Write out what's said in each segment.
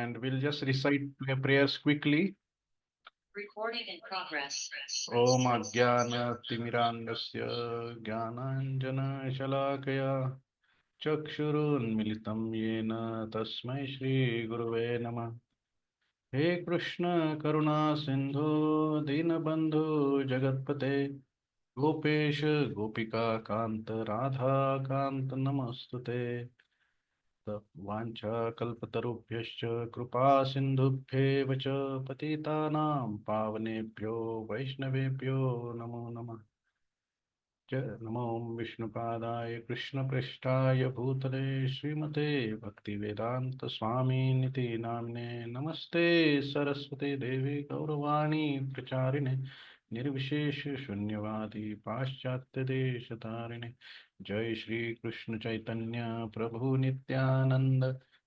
and we'll just recite prayers quickly. Recording in progress. Om Ajnana Timirandasya Jnananjana Shalakaya Chakshurunmilitam Yena Tasmai Shri Guruve Namah. He Krishna Karuna Sindhu Dinabandhu Jagatpate Gopesh Gopika Kanta Radha Kanta Namastute. वाञ्छा कल्पतरुभ्यश्च कृपा सिन्धुभ्येव च पतितानां पावनेभ्यो वैष्णवेभ्यो नमो नमः। नमो विष्णुपादाय कृष्णपृष्ठाय भूतले श्रीमते भक्तिवेदांत स्वामिनिति नाम्ने नमस्ते सरस्वती देवी गौरवाणी प्रचारिणे निर्विशेष शून्यवादी पाश्चात्य देशतारिणे। जय श्री कृष्ण चैतन्य प्रभु नित्यानंद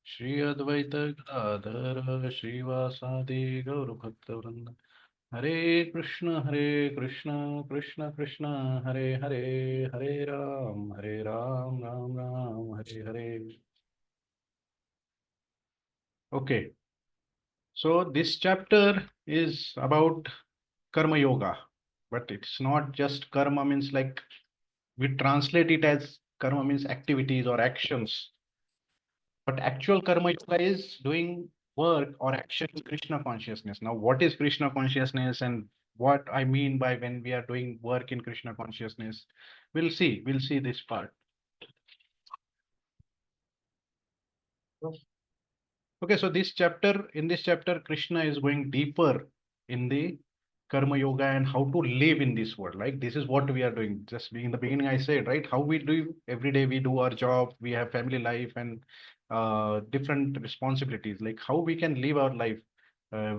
श्री अद्वैत गदाधर श्रीवासादि गौर भक्तवृंद। हरे कृष्ण कृष्ण कृष्ण हरे हरे, हरे Ram Ram Ram Hare Hare. Okay, so this chapter is about karma yoga, but it's not just karma means like we translate it as karma means activities or actions. But actual karma yoga is doing work or action in Krishna consciousness. Now, what is Krishna consciousness and what I mean by when we are doing work in Krishna consciousness? We'll see. We'll see this part. Okay, so in this chapter, Krishna is going deeper in the karma yoga and how to live in this world. Like this is what we are doing. Just in the beginning, I said, right, how we do every day, we do our job, we have family life and different responsibilities. Like how we can live our life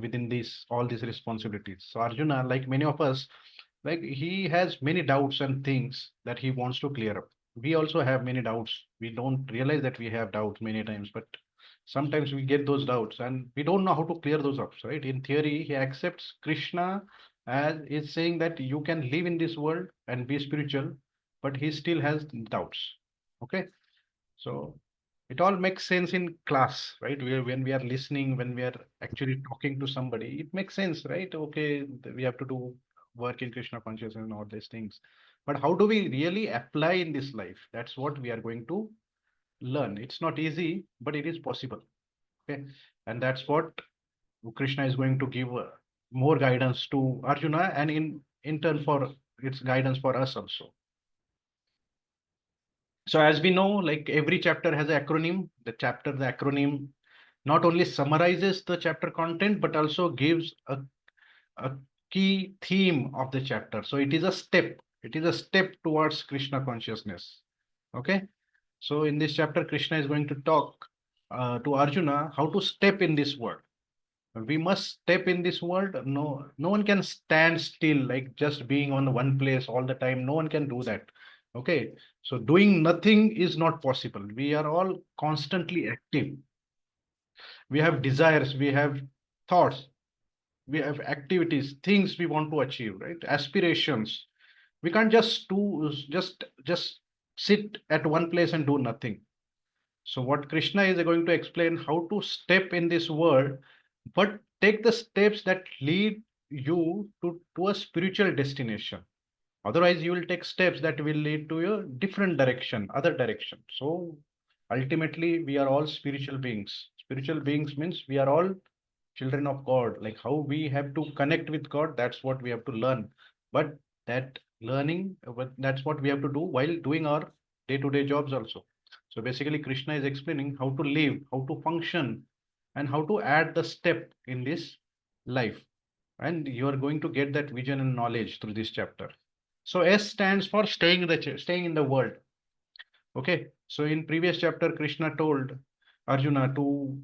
within these all these responsibilities. So Arjuna, like many of us, like he has many doubts and things that he wants to clear up. We also have many doubts. We don't realize that we have doubts many times, but sometimes we get those doubts and we don't know how to clear those up, right? In theory, he accepts Krishna as is saying that you can live in this world and be spiritual, but he still has doubts. Okay, so it all makes sense in class, right? When we are listening, when we are actually talking to somebody, it makes sense, right? Okay, we have to do work in Krishna consciousness and all these things, but how do we really apply in this life? That's what we are going to learn. It's not easy, but it is possible. Okay, and that's what Krishna is going to give more guidance to Arjuna, and in turn for its guidance for us also. So as we know, like every chapter has an acronym. The acronym not only summarizes the chapter content but also gives a key theme of the chapter. So it is a step. It is a step towards Krishna consciousness. Okay. So in this chapter, Krishna is going to talk to Arjuna how to step in this world. We must step in this world. No one can stand still, like just being on one place all the time. No one can do that. Okay, so doing nothing is not possible. We are all constantly active. We have desires, we have thoughts, we have activities, things we want to achieve, right? Aspirations. We can't just sit at one place and do nothing. So what Krishna is going to explain how to step in this world, but take the steps that lead you to a spiritual destination. Otherwise, you will take steps that will lead to a different direction, other direction. So ultimately, we are all spiritual beings. Spiritual beings means we are all children of God. Like how we have to connect with God, that's what we have to learn. But that learning, but that's what we have to do while doing our day-to-day jobs also. So basically, Krishna is explaining how to live, how to function, and how to add the step in this life. And you are going to get that vision and knowledge through this chapter. So S stands for staying in the world. Okay. So in previous chapter, Krishna told Arjuna to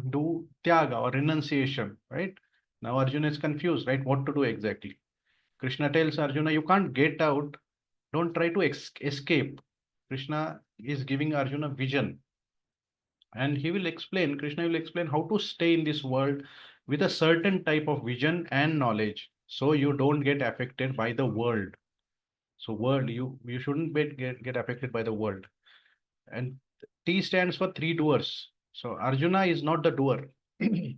do tyaga or renunciation, right? Now Arjuna is confused, right? What to do exactly? Krishna tells Arjuna, you can't get out. Don't try to escape. Krishna is giving Arjuna vision, and Krishna will explain how to stay in this world with a certain type of vision and knowledge, so you don't get affected by the world. So world, you shouldn't get affected by the world. And T stands for three doers. So Arjuna is not the doer. He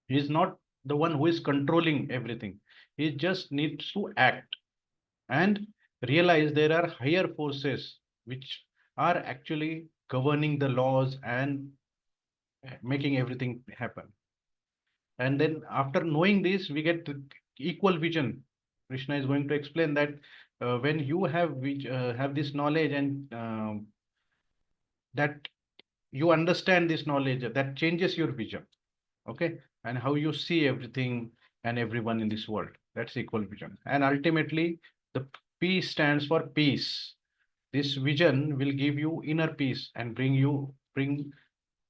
is not the one who is controlling everything. He just needs to act and realize there are higher forces which are actually governing the laws and making everything happen. And then after knowing this, we get equal vision. Krishna is going to explain that when you have this knowledge and that you understand this knowledge, that changes your vision. Okay, and how you see everything and everyone in this world. That's equal vision. And ultimately, the P stands for peace. This vision will give you inner peace and bring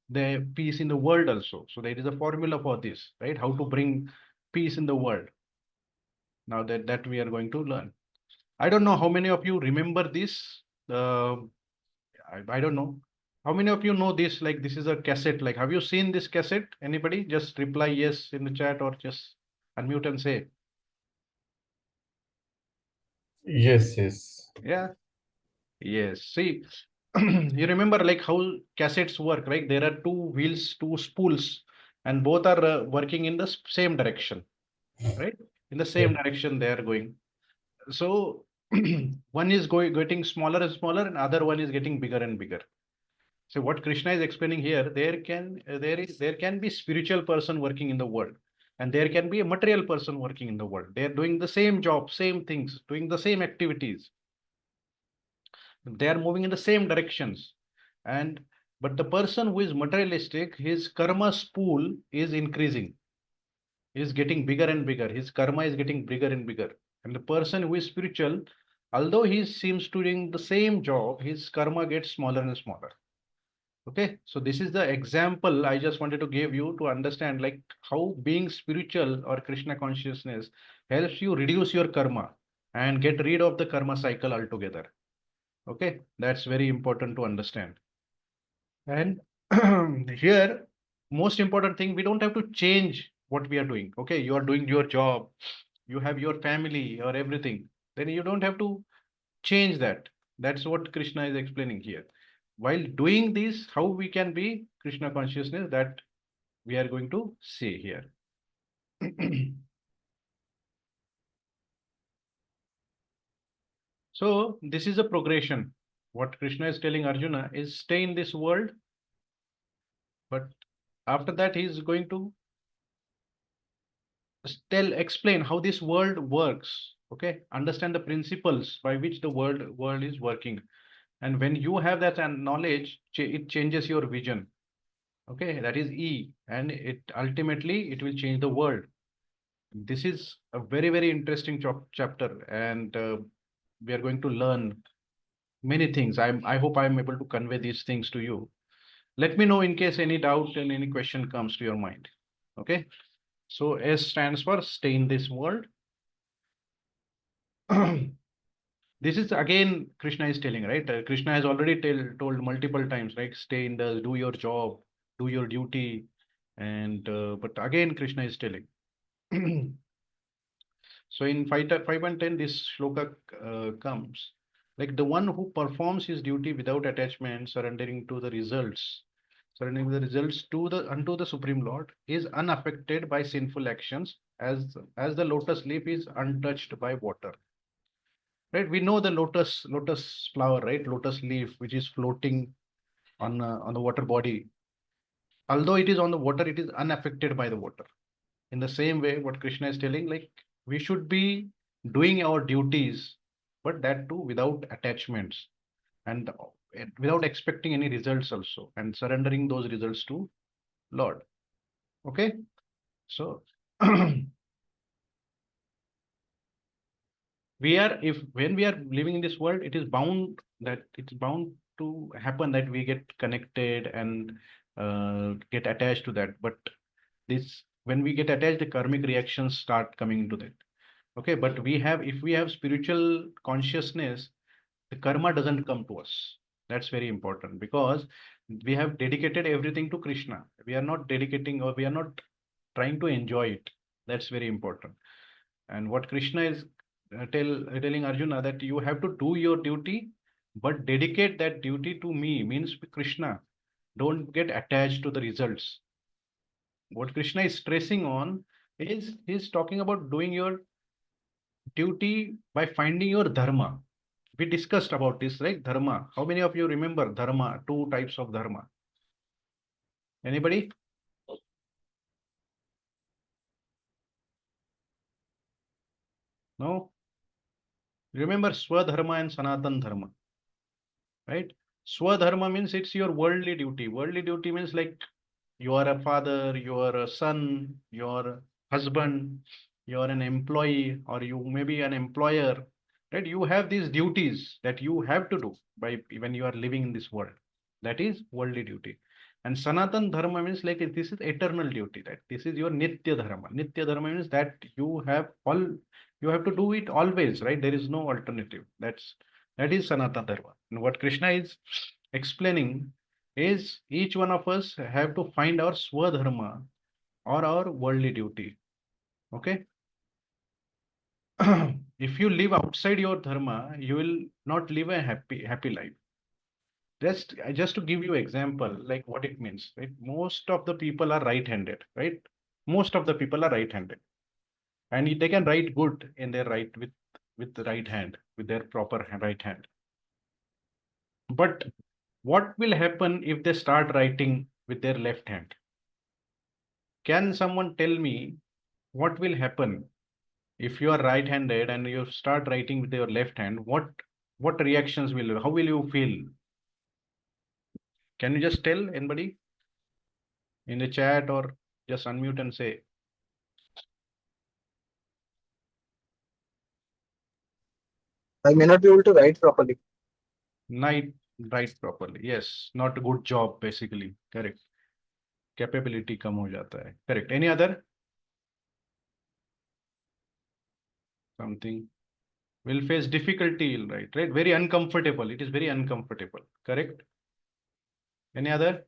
the peace in the world also. So there is a formula for this, right? How to bring peace in the world. Now that we are going to learn. I don't know how many of you remember this. Uh, I don't know. How many of you know this? Like this is a cassette. Like, have you seen this cassette? Anybody? Just reply yes in the chat or just unmute and say. Yes, yes. Yeah. Yes. See, you remember like how cassettes work, right? There are two wheels, two spools, and both are working in the same direction, right? In the Yeah. same direction they are going. So one is getting smaller and smaller, and other one is getting bigger and bigger. So what Krishna is explaining here, there can be spiritual person working in the world, and there can be a material person working in the world. They are doing the same job, same things, doing the same activities. They are moving in the same directions, and but the person who is materialistic, his karma spool is increasing, is getting bigger and bigger. His karma is getting bigger and bigger. And the person who is spiritual, although he seems to doing the same job, his karma gets smaller and smaller. Okay, so this is the example I just wanted to give you to understand like how being spiritual or Krishna consciousness helps you reduce your karma and get rid of the karma cycle altogether. Okay, that's very important to understand. And here, most important thing, we don't have to change what we are doing. Okay, you are doing your job, you have your family or everything. Then you don't have to change that. That's what Krishna is explaining here. While doing this, how we can be Krishna consciousness, that we are going to see here. So this is a progression. What Krishna is telling Arjuna is stay in this world, but after that he is going to explain how this world works. Okay, understand the principles by which the world is working. And when you have that knowledge, it changes your vision. Okay, that is E, and it ultimately it will change the world. This is a very interesting chapter, and we are going to learn many things. I hope I'm able to convey these things to you. Let me know in case any doubt and any question comes to your mind. Okay, so S stands for stay in this world. This is again Krishna is telling, right? Krishna has already told multiple times, right? Stay in the, do your job, do your duty, and but again Krishna is telling. So in 5 and 10, this shloka comes like the one who performs his duty without attachment, surrendering the results to the unto the Supreme Lord, is unaffected by sinful actions, as the lotus leaf is untouched by water. Right? We know the lotus flower, right? Lotus leaf, which is floating on the water body. Although it is on the water, it is unaffected by the water. In the same way, what Krishna is telling, like we should be doing our duties, but that too without attachments and without expecting any results also, and surrendering those results to Lord. Okay, so we are, if when we are living in this world, it's bound to happen that we get connected and get attached to that. But this, when we get attached, the karmic reactions start coming into that. Okay, but if we have spiritual consciousness, the karma doesn't come to us. That's very important because we have dedicated everything to Krishna. We are not dedicating, or we are not trying to enjoy it. That's very important. And what Krishna is telling Arjuna, that you have to do your duty, but dedicate that duty to me, means Krishna. Don't get attached to the results. What Krishna is stressing on is he's talking about doing your duty by finding your dharma. We discussed about this, right? Dharma. How many of you remember dharma? Two types of dharma. Anybody? No? Remember Swadharma and Sanatan Dharma, right? Swadharma means it's your worldly duty. Worldly duty means like you are a father, you are a son, you are a husband, you are an employee, or you may be an employer, right? You have these duties that you have to do by when you are living in this world. That is worldly duty. And Sanatan Dharma means like this is eternal duty, that this is your Nitya Dharma. Nitya Dharma means that you have to do it always, right? There is no alternative. That is Sanatan Dharma. And what Krishna is explaining is each one of us have to find our Swadharma or our worldly duty. Okay. If you live outside your dharma, you will not live a happy life. Just to give you example, like what it means, right? Most of the people are right-handed, right? Most of the people are right-handed, and they can write good in their with the right hand, with their proper right hand. But what will happen if they start writing with their left hand? Can someone tell me what will happen if you are right-handed and you start writing with your left hand? What reactions will, how will you feel? Can you just tell anybody in the chat, or just unmute and say? I may not be able to write properly. Night write properly. Yes, not a good job basically. Correct. Capability कम हो जाता है. Correct. Any other? Something will face difficulty, right? Very uncomfortable. It is very uncomfortable. Correct. Any other?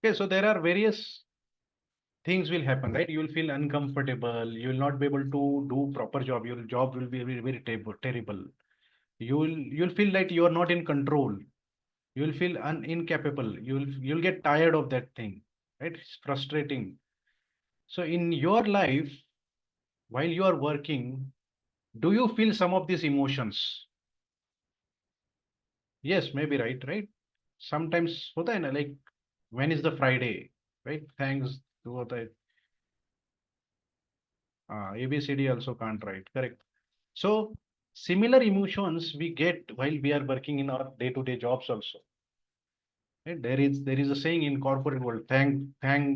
Okay, so there are various things will happen, right? You will feel uncomfortable. You will not be able to do proper job. Your job will be very terrible. You'll feel like you are not in control. You will feel incapable. You'll get tired of that thing, right? It's frustrating. So in your life, while you are working, do you feel some of these emotions? Yes, maybe, right? Sometimes होता है ना, like when is the Friday, right? Thanks to होता है. ABCD also can't write, correct. So similar emotions we get while we are working in our day-to-day jobs also. Right? There is a saying in corporate world, thank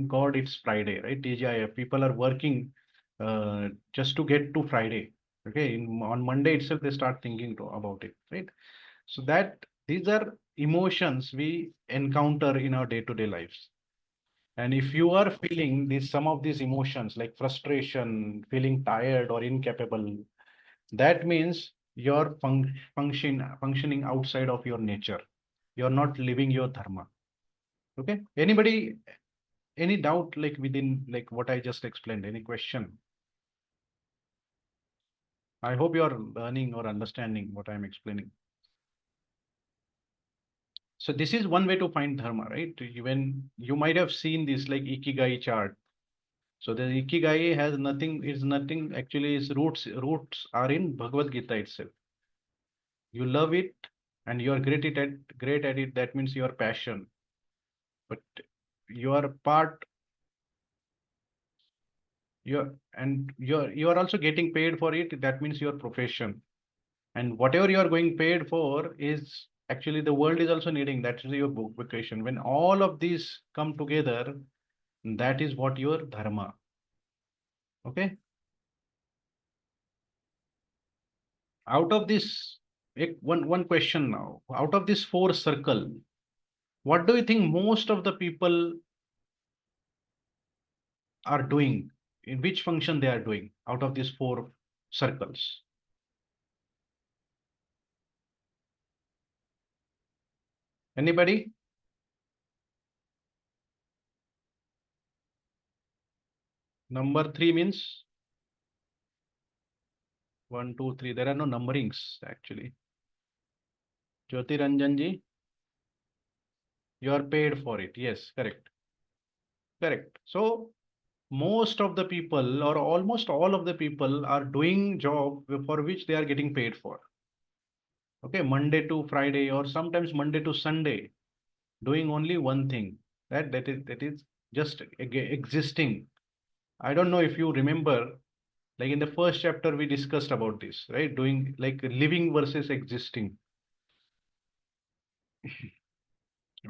God it's Friday, right? TGIF, people are working just to get to Friday. Okay, on Monday itself they start thinking about it, right? So these are emotions we encounter in our day-to-day lives. And if you are feeling some of these emotions like frustration, feeling tired or incapable, that means you're functioning outside of your nature. You're not living your dharma. Okay. Anybody, any doubt like within like what I just explained? Any question? I hope you're learning or understanding what I'm explaining. So this is one way to find dharma, right? Even you might have seen this like ikigai chart. So the ikigai is nothing actually, its roots are in Bhagavad Gita itself. You love it and you are great at it. That means your passion. But your part, you are also getting paid for it. That means your profession. And whatever you are going paid for is actually the world is also needing. That is your vocation. When all of these come together, that is what your dharma. Okay. Out of this, one question now. Out of this four circle, what do you think most of the people are doing? In which function they are doing out of these four circles? Anybody? Number three means 1, 2, 3. There are no numberings actually. Jyoti Ranjan ji, you are paid for it. Yes, correct. Correct. So most of the people or almost all of the people are doing job for which they are getting paid for. Okay, Monday to Friday or sometimes Monday to Sunday, doing only one thing. That is just existing. I don't know if you remember, like in the first chapter we discussed about this, right? Doing like living versus existing.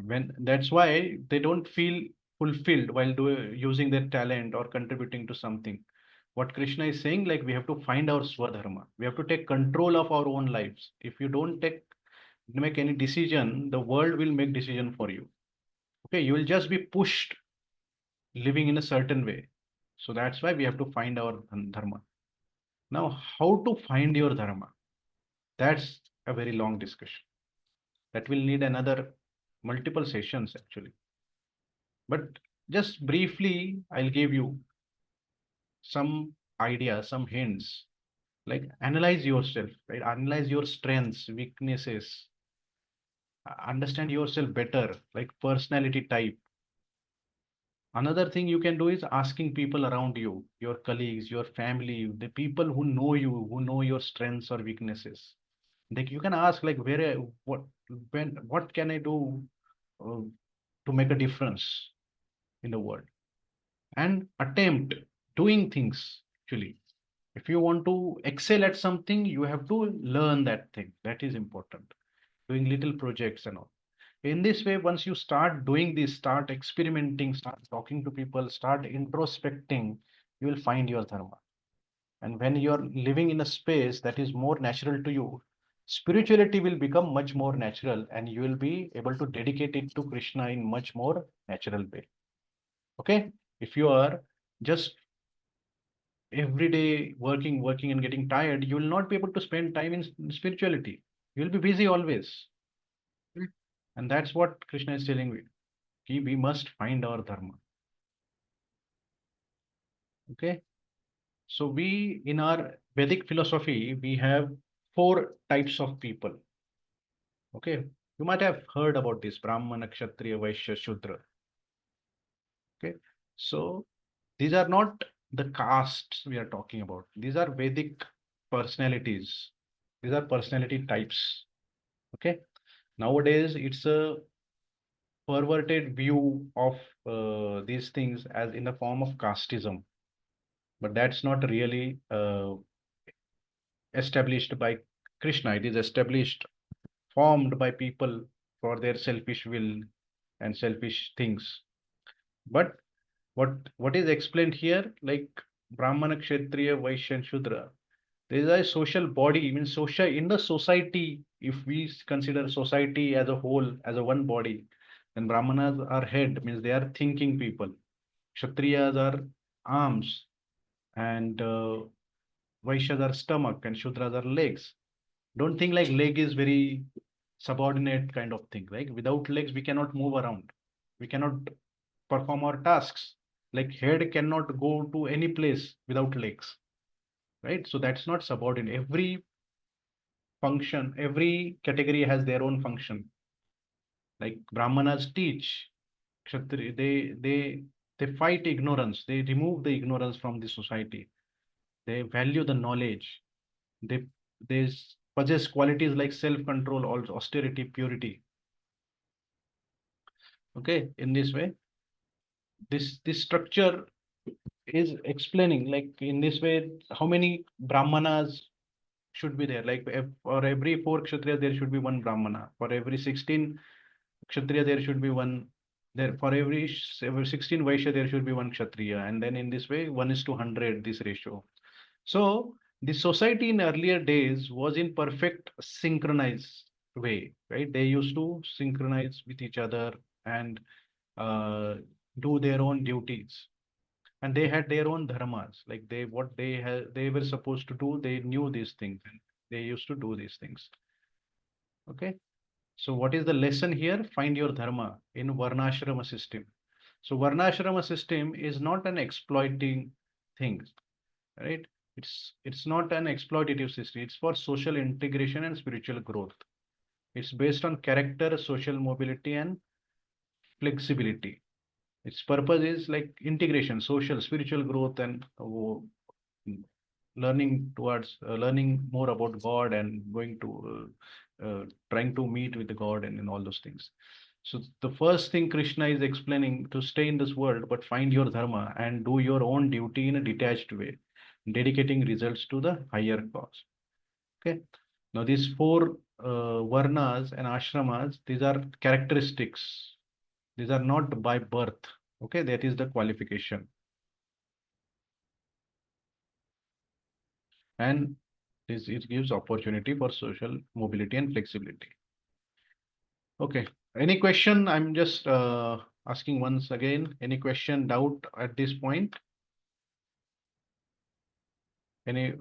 When that's why they don't feel fulfilled while using their talent or contributing to something. What Krishna is saying, like we have to find our swadharma. We have to take control of our own lives. If you don't make any decision, the world will make decision for you. Okay, you will just be pushed living in a certain way. So that's why we have to find our dharma. Now, how to find your dharma? That's a very long discussion. That will need another multiple sessions actually. But just briefly, I'll give you some ideas, some hints. Like analyze yourself, right? Analyze your strengths, weaknesses, understand yourself better, like personality type. Another thing you can do is asking people around you, your colleagues, your family, the people who know you, who know your strengths or weaknesses. Like you can ask, like, what can I do uh, to make a difference in the world? And attempt doing things actually. If you want to excel at something, you have to learn that thing. That is important. Doing little projects and all. In this way, once you start doing this, start experimenting, start talking to people, start introspecting, you will find your dharma. And when you're living in a space that is more natural to you, spirituality will become much more natural and you will be able to dedicate it to Krishna in much more natural way. Okay? If you are just every day working and getting tired, you will not be able to spend time in spirituality. You will be busy always. And that's what Krishna is telling me. We must find our dharma. Okay. So we, in our Vedic philosophy, we have four types of people. Okay. You might have heard about this: Brahmana, Kshatriya, Vaishya, Shudra. Okay. So these are not the castes we are talking about. These are Vedic personalities. These are personality types. Okay. Nowadays, it's a perverted view of these things as in the form of casteism, but that's not really established by Krishna. It is established, formed by people for their selfish will and selfish things. But what is explained here, like Brahmana, Kshatriya, Vaishya, and Shudra, there is a social body, means social in the society. If we consider society as a whole, as a one body, then Brahmanas are head, means they are thinking people. Kshatriyas are arms, and Vaishyas are stomach, and Shudras are legs. Don't think like leg is very subordinate kind of thing. Like without legs, we cannot move around. We cannot perform our tasks. Like head cannot go to any place without legs, right? So that's not subordinate. Every function, every category has their own function. Like Brahmanas teach, Kshatri, they fight ignorance. They remove the ignorance from the society. They value the knowledge. They they possess qualities like self-control, also austerity, purity. Okay, in this way, this structure is explaining, like in this way, how many Brahmanas should be there. Like for every four Kshatriya, there should be one Brahmana. For every 16 Kshatriya, there should be one. There for every 16 Vaishya, there should be one Kshatriya. And then in this way, 1:100, this ratio. So the society in earlier days was in perfect synchronized way, right? They used to synchronize with each other and uh, do their own duties. And they had their own dharmas, like they were supposed to do. They knew these things and they used to do these things. Okay. So what is the lesson here? Find your dharma in Varnashrama system. So Varnashrama system is not an exploiting thing, right? It's not an exploitative system. It's for social integration and spiritual growth. It's based on character, social mobility, and flexibility. Its purpose is like integration, social, spiritual growth, and learning more about God and going to trying to meet with God and all those things. So the first thing Krishna is explaining to stay in this world, but find your dharma and do your own duty in a detached way, dedicating results to the higher cause. Okay. Now these four varnas and ashramas, these are characteristics. These are not by birth. Okay, that is the qualification. And this it gives opportunity for social mobility and flexibility. Okay. Any question? I'm just asking once again. Any question, doubt at this point? Any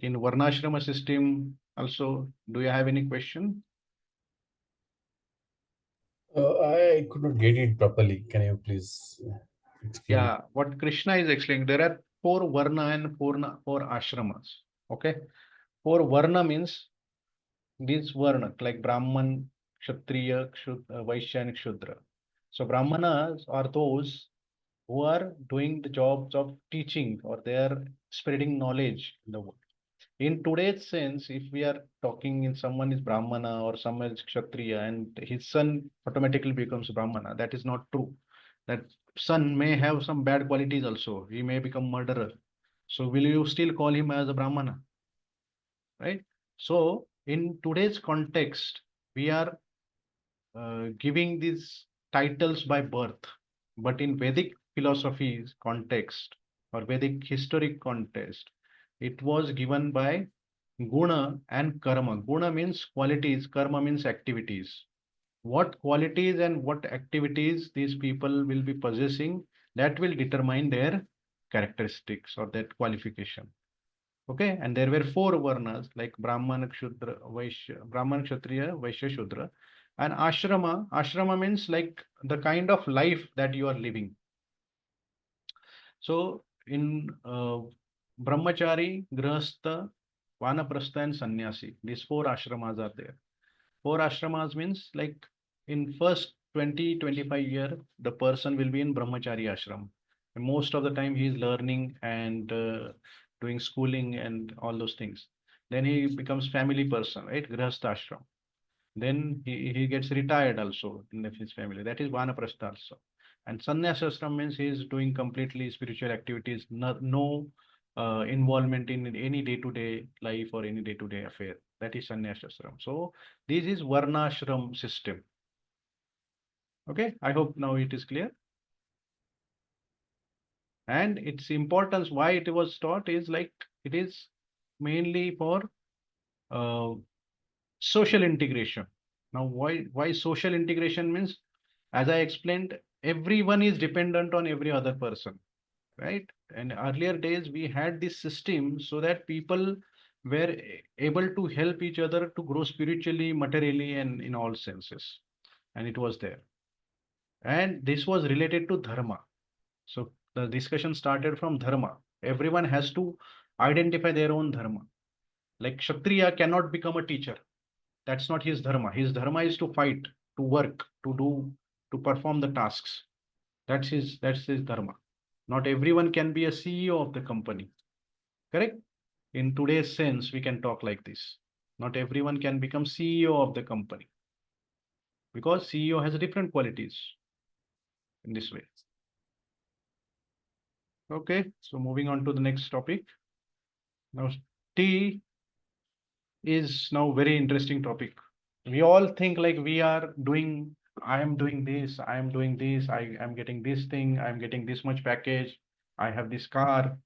in Varnashrama system also, do you have any question? I could not get it properly. Can you please explain? Yeah, what Krishna is explaining, there are four Varna and four ashramas. Okay. Four Varna means these Varna, like Brahman, Kshatriya, Vaishya, and Shudra. So Brahmanas are those who are doing the jobs of teaching, or they are spreading knowledge in the world. In today's sense, if we are talking in someone is Brahmana or someone is Kshatriya and his son automatically becomes Brahmana, that is not true. That son may have some bad qualities also. He may become murderer. So will you still call him as a Brahmana? Right? So in today's context, we are giving these titles by birth, but in Vedic philosophy's context or Vedic historic context, it was given by guna and karma. Guna means qualities, karma means activities. What qualities and what activities these people will be possessing, that will determine their characteristics or that qualification. Okay, and there were four varnas like Brahman, Kshudra, Vaishya, Brahman, Kshatriya, Vaishya, Shudra. And ashrama, ashrama means like the kind of life that you are living. So in Brahmachari, Grihastha, Vanaprastha, and Sannyasi, these four ashramas are there. Four ashramas means like in first 20-25 year, the person will be in Brahmachari ashram. And most of the time he is learning and doing schooling and all those things. Then he becomes family person, right? Grihastha ashram. Then he gets retired also in his family. That is Vanaprastha also. And Sannyasashram means he is doing completely spiritual activities, no involvement in any day-to-day life or any day-to-day affair. That is Sannyasashram. So this is Varnashram system. Okay, I hope now it is clear. And its importance, why it was taught is like it is mainly for social integration. Now, why social integration means, as I explained, everyone is dependent on every other person, right? And earlier days we had this system so that people were able to help each other to grow spiritually, materially, and in all senses. And it was there. And this was related to dharma. So the discussion started from dharma. Everyone has to identify their own dharma. Like Kshatriya cannot become a teacher. That's not his dharma. His dharma is to fight, to work, to do, to perform the tasks. That's his dharma. Not everyone can be a CEO of the company. Correct? In today's sense, we can talk like this. Not everyone can become CEO of the company because CEO has different qualities in this way. Okay, so moving on to the next topic. Now, T is now very interesting topic. We all think like we are doing, I am doing this, I am doing this, I am getting this thing, I'm getting this much package, I have this car,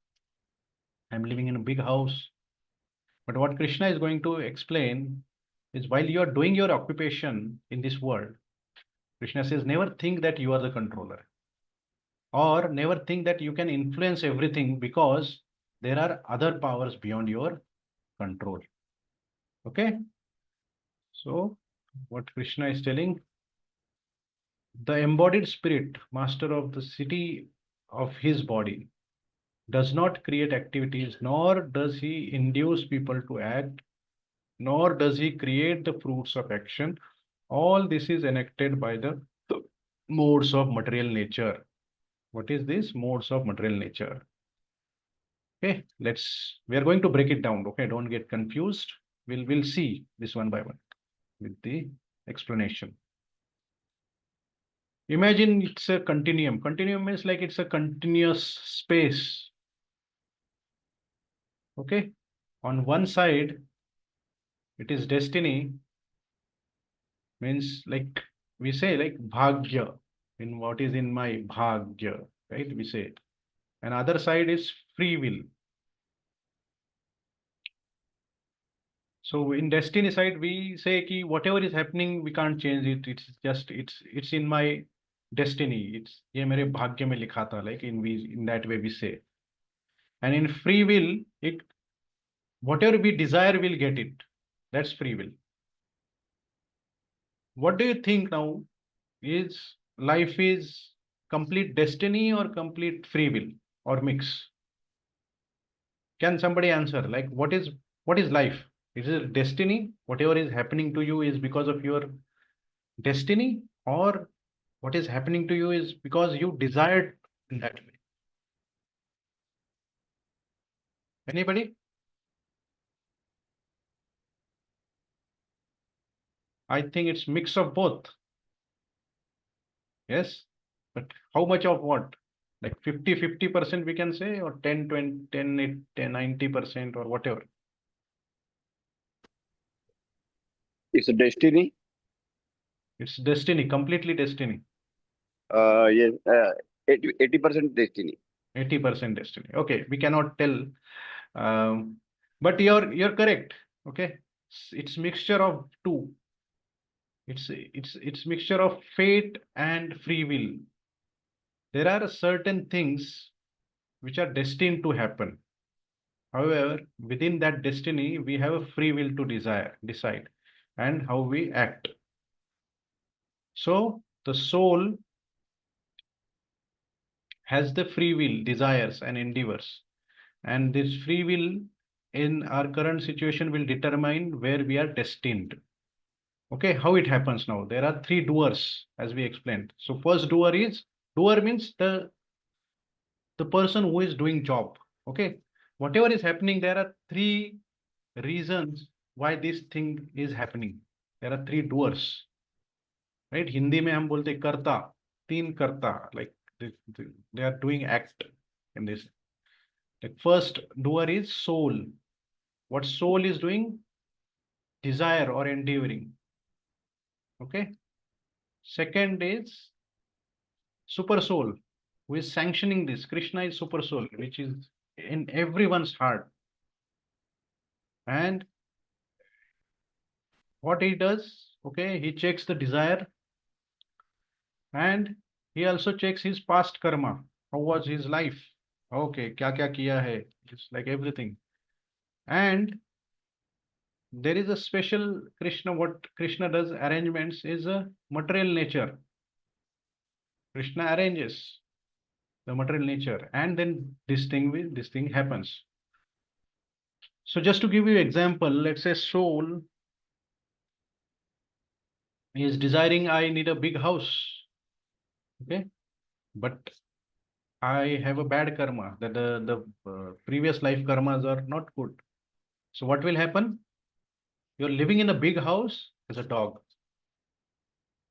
I'm living in a big house. But what Krishna is going to explain is while you are doing your occupation in this world, Krishna says, never think that you are the controller or never think that you can influence everything because there are other powers beyond your control. Okay. So what Krishna is telling, the embodied spirit, master of the city of his body, does not create activities, nor does he induce people to act, nor does he create the fruits of action. All this is enacted by the modes of material nature. What is this? Modes of material nature. Okay, we are going to break it down. Okay, don't get confused. We'll see this one by one with the explanation. Imagine it's a continuum. Continuum means like it's a continuous space. Okay, on one side, it is destiny, means like we say like bhagya, in what is in my bhagya, right? We say, and other side is free will. So in destiny side, we say ki whatever is happening, we can't change it. It's just it's in my destiny. It's ye mere bhagya mein likha tha, like in that way we say. And in free will, it whatever we desire, we'll get it. That's free will. What do you think now? Is life is complete destiny or complete free will or mix? Can somebody answer? Like what is life? Is it destiny? Whatever is happening to you is because of your destiny, or what is happening to you is because you desired in that way? Anybody? I think it's mix of both. Yes, but how much of what? Like 50% we can say, or 10, 20, 10, 90% or whatever. It's a destiny. It's destiny, completely destiny. Yes, 80% destiny. 80% destiny. Okay, we cannot tell, but you're correct. Okay, it's mixture of two. It's mixture of fate and free will. There are certain things which are destined to happen. However, within that destiny, we have a free will to decide, and how we act. So the soul has the free will, desires and endeavors. And this free will in our current situation will determine where we are destined. Okay, how it happens now? There are three doers, as we explained. So first doer means the person who is doing job. Okay, whatever is happening, there are three reasons why this thing is happening. There are three doers, right? Hindi में हम बोलते कर्ता, तीन कर्ता, like they are doing act in this. The first doer is soul. What soul is doing? Desire or endeavoring. Okay. Second is super soul, who is sanctioning this. Krishna is super soul, which is in everyone's heart. And what he does, okay, he checks the desire, and he also checks his past karma. How was his life? Okay, kya kiya hai? It's like everything. And there is a special Krishna, what Krishna does arrangements is a material nature. Krishna arranges the material nature, and then this thing happens. So just to give you example, let's say soul is desiring, I need a big house. Okay, but I have a bad karma, that the previous life karmas are not good. So what will happen? You're living in a big house as a dog.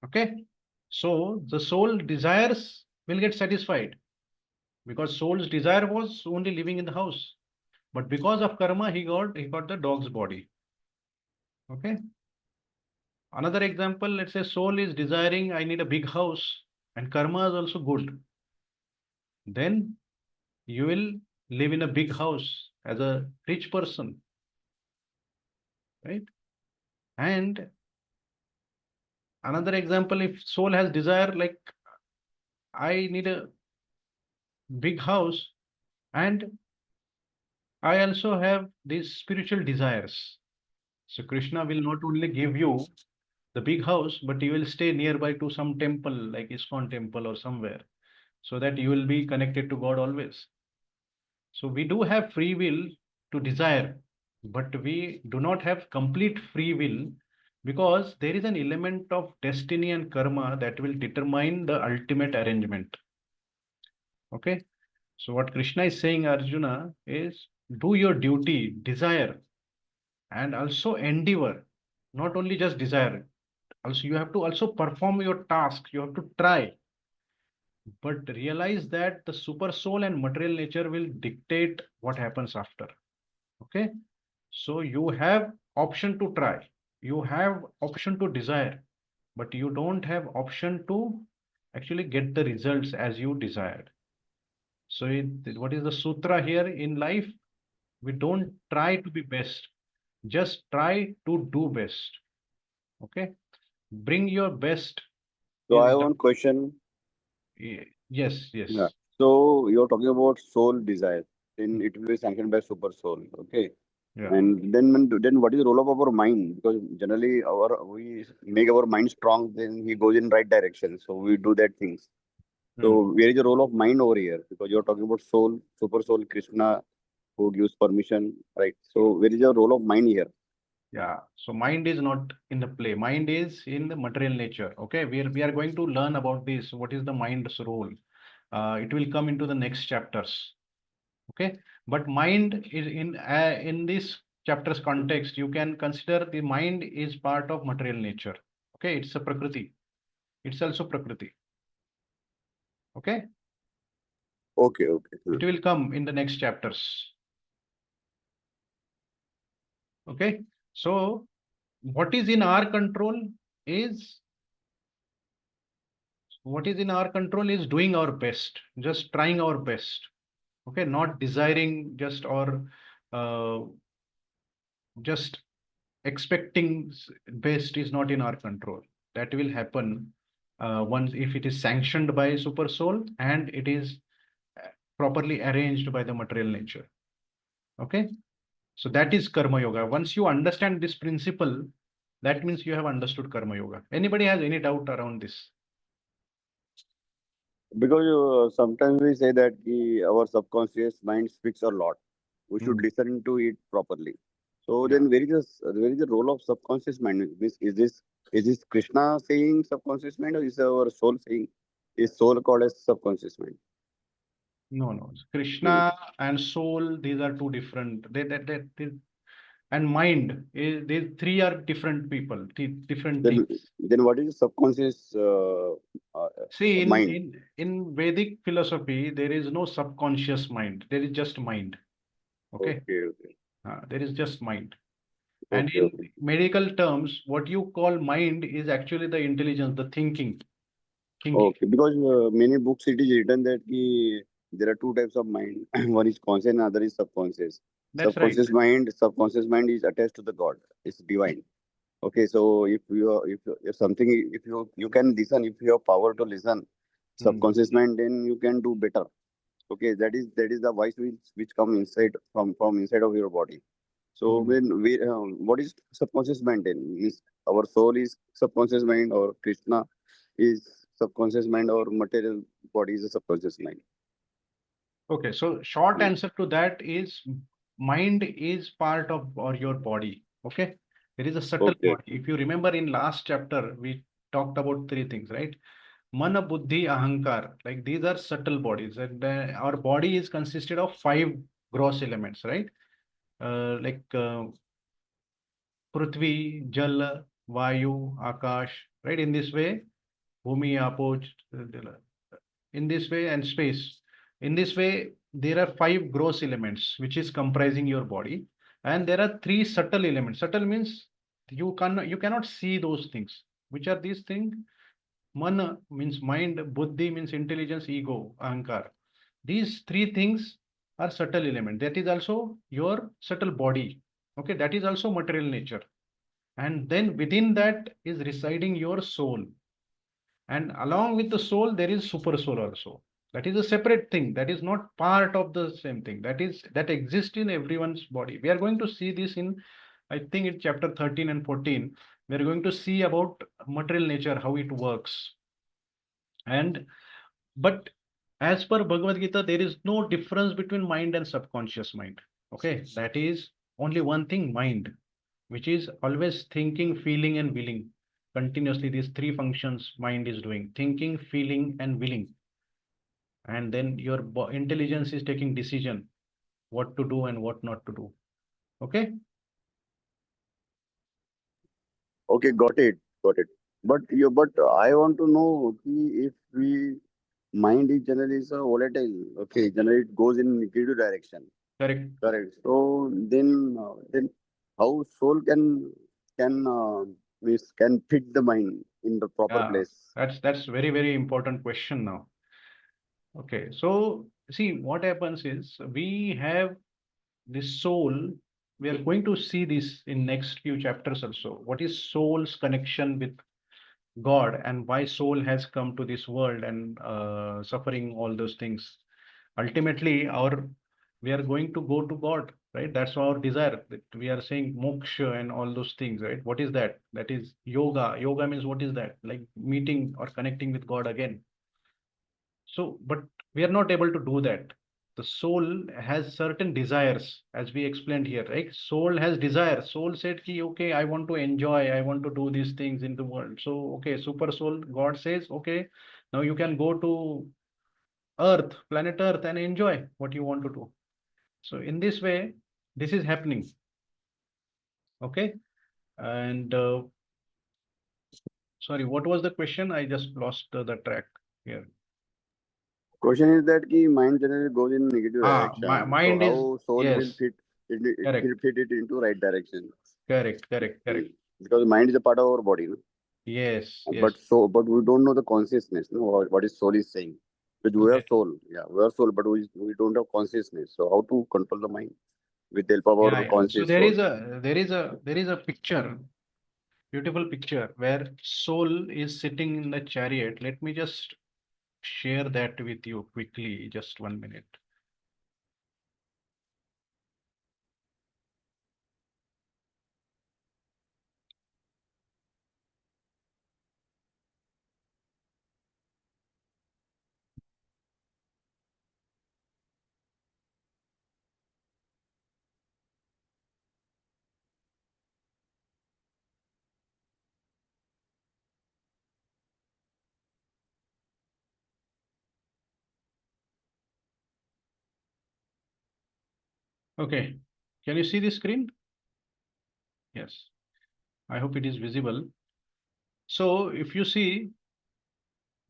Okay, so the soul desires will get satisfied, because soul's desire was only living in the house, but because of karma he got the dog's body. Okay, another example, let's say soul is desiring, I need a big house, and karma is also good. Then you will live in a big house as a rich person, right? And another example, if soul has desire like, I need a big house, and I also have these spiritual desires. So Krishna will not only give you the big house, but you will stay nearby to some temple like ISKCON temple or somewhere, so that you will be connected to God always. So we do have free will to desire, but we do not have complete free will, because there is an element of destiny and karma that will determine the ultimate arrangement. Okay, so what Krishna is saying, Arjuna, is do your duty, desire, and also endeavor, not only just desire. Also, you have to also perform your task, you have to try, but realize that the super soul and material nature will dictate what happens after. Okay, so you have option to try, you have option to desire, but you don't have option to actually get the results as you desired. So what is the sutra here in life? We don't try to be best, just try to do best. Okay, bring your best. So I is have the- one question. Yes, Yeah. yes. So you're talking about soul desire, then Mm. it will be sanctioned by super soul. Okay. Yeah. And then what is the role of our mind? Because generally we make our mind strong, then he goes in right direction. So we do that things. Mm. So where is the role of mind over here? Because you're talking about soul, super soul, Krishna, who gives permission, right? So where is the role of mind here? Yeah, so mind is not in the play. Mind is in the material nature. Okay, we are going to learn about this. What is the mind's role? It will come into the next chapters. Okay, but mind is in this chapter's context. You can consider the mind is part of material nature. Okay, it's a prakriti. It's also prakriti. Okay, Okay, okay. it will come in the next chapters. Okay, so what is in our control is doing our best, just trying our best. Okay, not desiring just or uh, just expecting best is not in our control. That will happen once if it is sanctioned by super soul and it is properly arranged by the material nature. Okay, so that is karma yoga. Once you understand this principle, that means you have understood karma yoga. Anybody has any doubt around this? Because sometimes we say that our subconscious mind speaks a lot. We should Hmm. listen to it properly. So Yeah. then where is the role of subconscious mind? Is this Krishna saying subconscious mind, or is our soul saying, is soul called as subconscious mind? No, no. Hmm. Krishna and soul, these are two different. And mind, these three are different people, different Then things. then what is subconscious uh, See, mind? in Vedic philosophy, there is no subconscious mind. There is just mind. Okay, Okay, okay, there is just mind. And okay, in okay. medical terms, what you call mind is actually the intelligence, the thinking. Okay, because many books it is written that there are two types of mind. One is conscious and other is subconscious. That's right. Subconscious mind is attached to the God. It's divine. Okay, so if something, if you can listen, if you have power to listen, Hmm. subconscious mind, then you can do better. Okay, that is the voice which come inside from inside of your body. So Hmm. when what is subconscious mind then? Is our soul is subconscious mind, or Krishna is subconscious mind, or material body is a subconscious mind? Okay, so short Hmm. answer to that is mind is part of or your body. Okay, there is a subtle Okay. body. If you remember in last chapter, we talked about three things, right? Mana, buddhi, ahankar. Like these are subtle bodies, and our body is consisted of five gross elements, right? Like Prithvi, Jal, Vayu, Akash, right? In this way, Bhumi, Apo, in this way, and space. In this way, there are five gross elements which is comprising your body, and there are three subtle elements. Subtle means you cannot see those things. Which are these things? Mana means mind, buddhi means intelligence, ego, ahankar. These three things are subtle element. That is also your subtle body. Okay, that is also material nature. And then within that is residing your soul. And along with the soul, there is super soul also. That is a separate thing. That is not part of the same thing. That exists in everyone's body. We are going to see this in, I think, in chapter 13 and 14. We are going to see about material nature, how it works. And but as per Bhagavad Gita, there is no difference between mind and subconscious mind. Okay, that is only one thing, mind, which is always thinking, feeling, and willing. Continuously, these three functions mind is doing: thinking, feeling, and willing. And then your intelligence is taking decision what to do and what not to do. Okay. Okay, got it, got it. But I want to know if we mind is generally is a volatile. Okay, generally it goes in negative direction. Correct. Correct. So then how soul can fit the mind in the proper Yeah, place? that's very, very important question now. Okay, so see what happens is we have this soul. We are going to see this in next few chapters also. What is soul's connection with God and why soul has come to this world and suffering all those things. Ultimately, we are going to go to God, right? That's our desire. That we are saying moksha and all those things, right? What is that? That is yoga. Yoga means what is that? Like meeting or connecting with God again. So, but we are not able to do that. The soul has certain desires, as we explained here, right? Soul has desire. Soul said, ki, okay, I want to enjoy, I want to do these things in the world. So, okay, super soul, God says, okay, now you can go to Earth, planet Earth, and enjoy what you want to do. So, in this way, this is happening. Okay. And sorry, what was the question? I just lost the track here. Question is that ki mind generally goes in negative direction. So Mind is, how soul will yes, fit correct, fit it into right direction? correct. Because mind is a part of our body, no? Yes, But yes. but we don't know the consciousness, no? What is soul is saying. Because we are Okay. soul, yeah, we are soul, but we don't have consciousness. So how to control the mind with the help of our Yeah. So conscious there soul? is a picture, beautiful picture where soul is sitting in the chariot. Let me just share that with you quickly. Just 1 minute. Okay. Can you see the screen? Yes. I hope it is visible. So if you see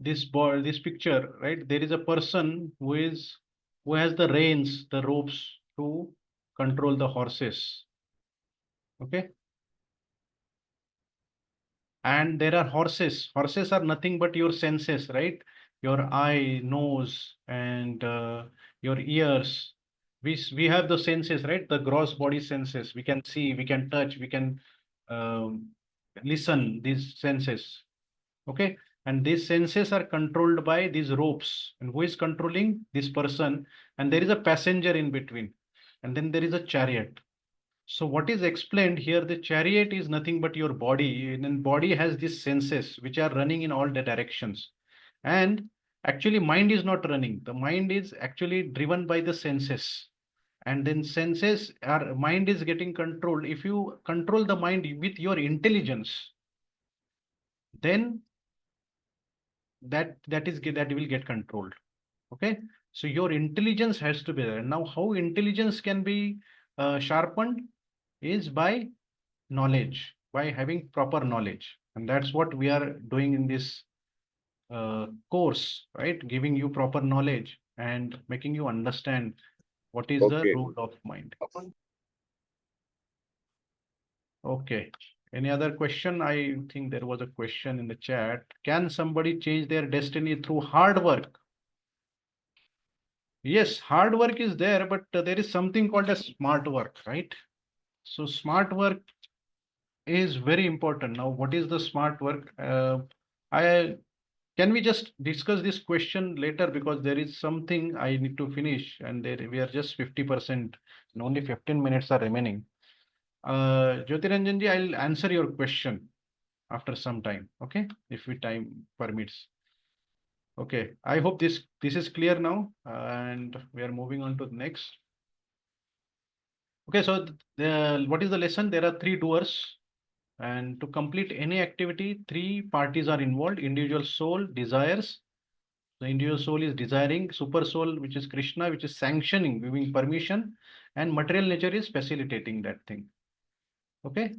this boy, this picture, right? There is a person who has the reins, the ropes to control the horses. Okay. And there are horses. Horses are nothing but your senses, right? Your eye, nose, and your ears. We have the senses, right? The gross body senses. We can see, we can touch, we can um, listen, these senses. Okay. And these senses are controlled by these ropes. And who is controlling? This person. And there is a passenger in between. And then there is a chariot. So what is explained here, the chariot is nothing but your body, and then body has these senses which are running in all the directions. And actually mind is not running. The mind is actually driven by the senses. And then senses are, mind is getting controlled. If you control the mind with your intelligence, then that will get controlled. Okay. So your intelligence has to be there. Now, how intelligence can be sharpened is by knowledge, by having proper knowledge. And that's what we are doing in this course, right? Giving you proper knowledge and making you understand what is the Okay. role of mind. Okay. Any other question? I think there was a question in the chat. Can somebody change their destiny through hard work? Yes, hard work is there, but there is something called as smart work, right? So smart work is very important. Now, what is the smart work? I Can we just discuss this question later, because there is something I need to finish and there we are just 50% and only 15 minutes are remaining. Jyotiranjan ji, I'll answer your question after some time. Okay, if we time permits. Okay, I hope this is clear now, and we are moving on to the next. Okay, so what is the lesson? There are three doers, and to complete any activity, three parties are involved. Individual soul desires. The individual soul is desiring, super soul, which is Krishna, which is sanctioning, giving permission, and material nature is facilitating that thing. Okay.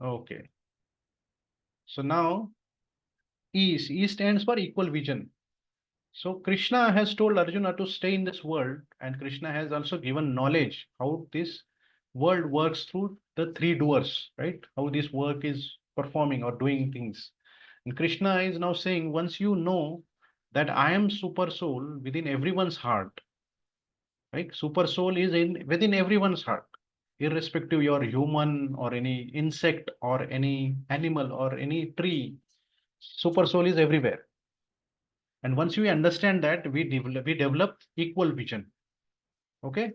Okay. So now E stands for equal vision. So Krishna has told Arjuna to stay in this world, and Krishna has also given knowledge how this world works through the three doers, right? How this work is performing or doing things. And Krishna is now saying, once you know that I am super soul within everyone's heart, right? Super soul is in within everyone's heart, irrespective you're human or any insect or any animal or any tree. Super soul is everywhere. And once we understand that, we develop equal vision. Okay.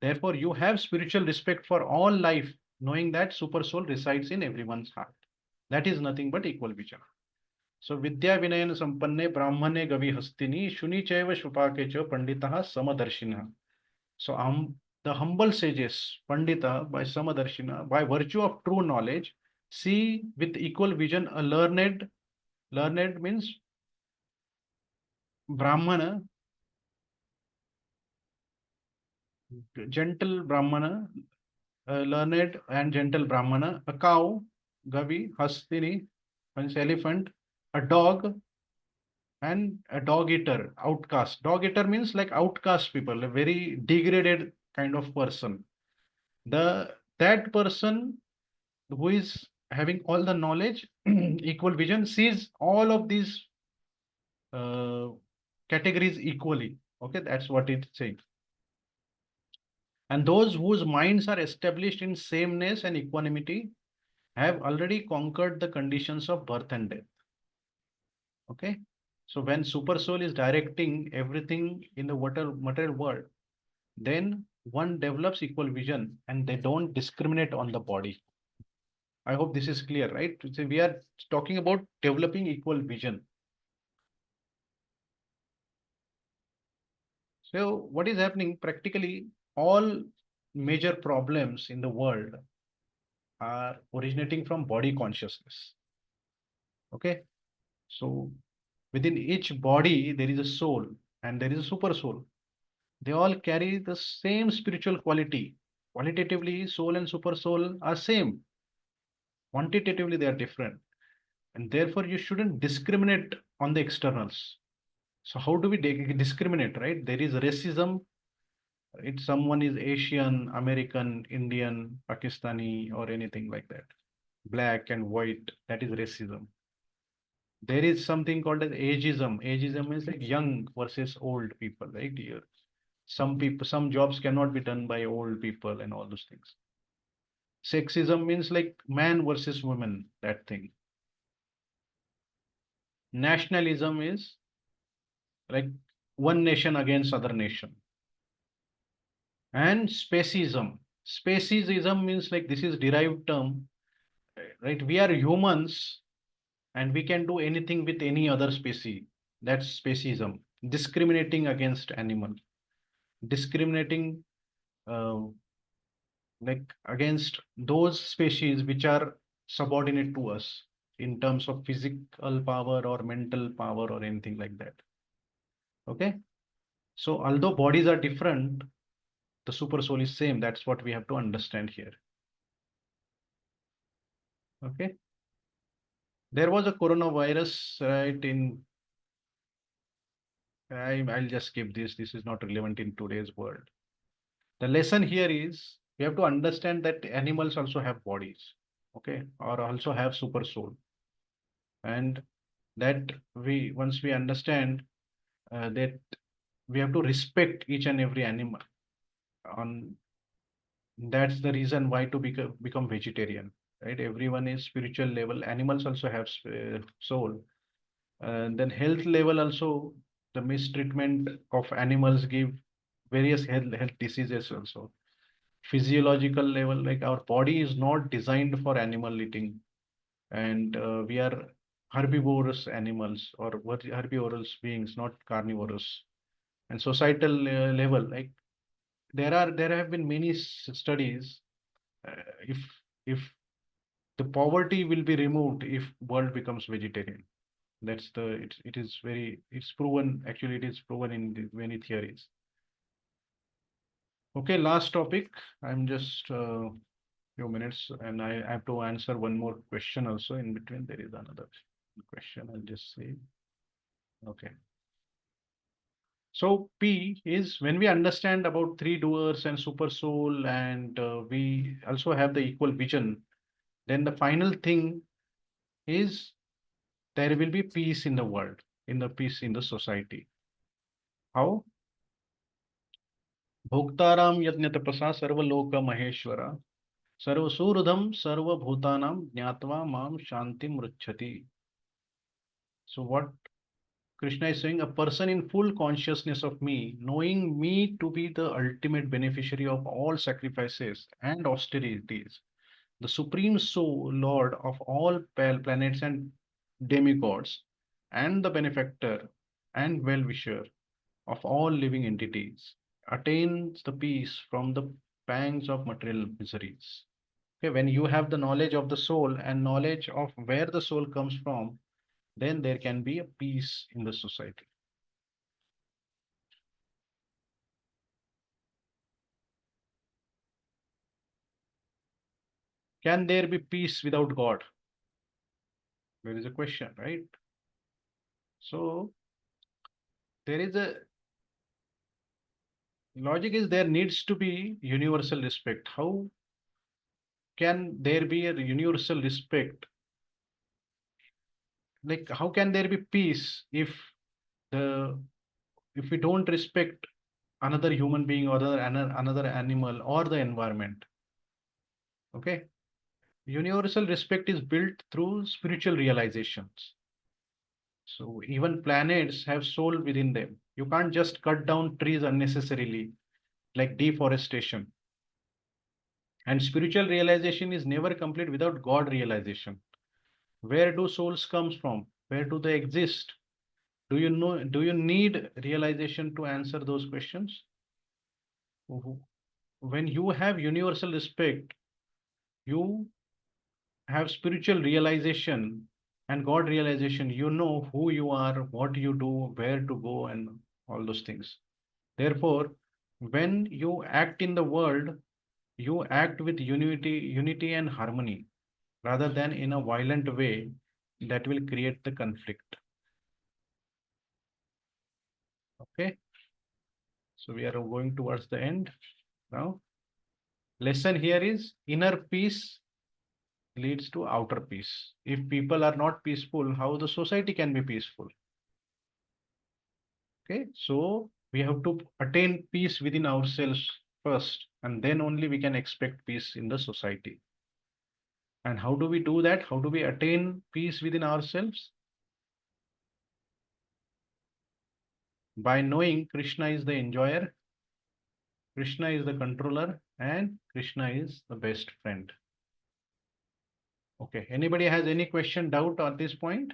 Therefore, you have spiritual respect for all life, knowing that super soul resides in everyone's heart. That is nothing but equal vision. So Vidya Vinayan Sampanne Brahmane Gavi Hastini Shuni Chaiva Shupake Cha Panditaha Samadarshina. So the humble sages, Pandita by Samadarshina, by virtue of true knowledge, see with equal vision a learned means Brahmana, gentle Brahmana, learned and gentle Brahmana, a cow, Gavi, Hastini, means elephant, a dog, and a dog eater, outcast. Dog eater means like outcast people, a very degraded kind of person. That person who is having all the knowledge, equal vision, sees all of these uh, categories equally. Okay, that's what it's saying. And those whose minds are established in sameness and equanimity have already conquered the conditions of birth and death. Okay. So when super soul is directing everything in the material world, then one develops equal vision and they don't discriminate on the body. I hope this is clear, right? So we are talking about developing equal vision. So what is happening practically, all major problems in the world are originating from body consciousness. Okay. So within each body, there is a soul and there is a super soul. They all carry the same spiritual quality. Qualitatively, soul and super soul are same. Quantitatively, they are different. And therefore, you shouldn't discriminate on the externals. So how do we discriminate, right? There is racism. If someone is Asian, American, Indian, Pakistani, or anything like that, black and white, that is racism. There is something called as ageism. Ageism is like young versus old people, right? Here, some people, some jobs cannot be done by old people and all those things. Sexism means like man versus woman, that thing. Nationalism is like one nation against other nation. And speciesism. Speciesism means like this is derived term, right? We are humans and we can do anything with any other species. That's speciesism. Discriminating against animal. Discriminating uh, like against those species which are subordinate to us in terms of physical power or mental power or anything like that. Okay. So although bodies are different, the super soul is same. That's what we have to understand here. Okay. There was a coronavirus, right? I'll just skip this. This is not relevant in today's world. The lesson here is we have to understand that animals also have bodies, okay, or also have super soul. And that once we understand that we have to respect each and every animal. On that's the reason why to become vegetarian, right? Everyone is spiritual level. Animals also have soul. Then health level also, the mistreatment of animals give various health diseases also. Physiological level, like our body is not designed for animal eating, and we are herbivorous animals or herbivorous beings, not carnivorous. And societal level, like there have been many studies. If the poverty will be removed if world becomes vegetarian. That's it's proven, actually it is proven in many theories. Okay, last topic. I'm just few minutes and I have to answer one more question also in between. There is another question. I'll just say. Okay. So P is when we understand about three doers and super soul, and we also have the equal vision, then the final thing is there will be peace in the world, in the peace in the society. How? Bhoktaram yajna tapasa sarvaloka maheshwara sarvasuhridam sarvabhutanam jnatva mam shantim ricchati. So what Krishna is saying, a person in full consciousness of me, knowing me to be the ultimate beneficiary of all sacrifices and austerities, the supreme soul, lord of all planets and demigods, and the benefactor and well-wisher of all living entities, attains the peace from the pangs of material miseries. Okay, when you have the knowledge of the soul and knowledge of where the soul comes from, then there can be a peace in the society. Can there be peace without God? There is a question, right? So there is a logic is there needs to be universal respect. How can there be a universal respect? Like how can there be peace the if we don't respect another human being or another animal or the environment? Okay. Universal respect is built through spiritual realizations. So even planets have soul within them. You can't just cut down trees unnecessarily, like deforestation. And spiritual realization is never complete without God realization. Where do souls comes from? Where do they exist? Do you need realization to answer those questions? When you have universal respect, you have spiritual realization and God realization, you know who you are, what you do, where to go, and all those things. Therefore, when you act in the world, you act with unity and harmony rather than in a violent way that will create the conflict. Okay. So we are going towards the end now. Lesson here is inner peace leads to outer peace. If people are not peaceful, how the society can be peaceful? Okay, so we have to attain peace within ourselves first, and then only we can expect peace in the society. And how do we do that? How do we attain peace within ourselves? By knowing Krishna is the enjoyer, Krishna is the controller, and Krishna is the best friend. Okay, anybody has any question, doubt at this point?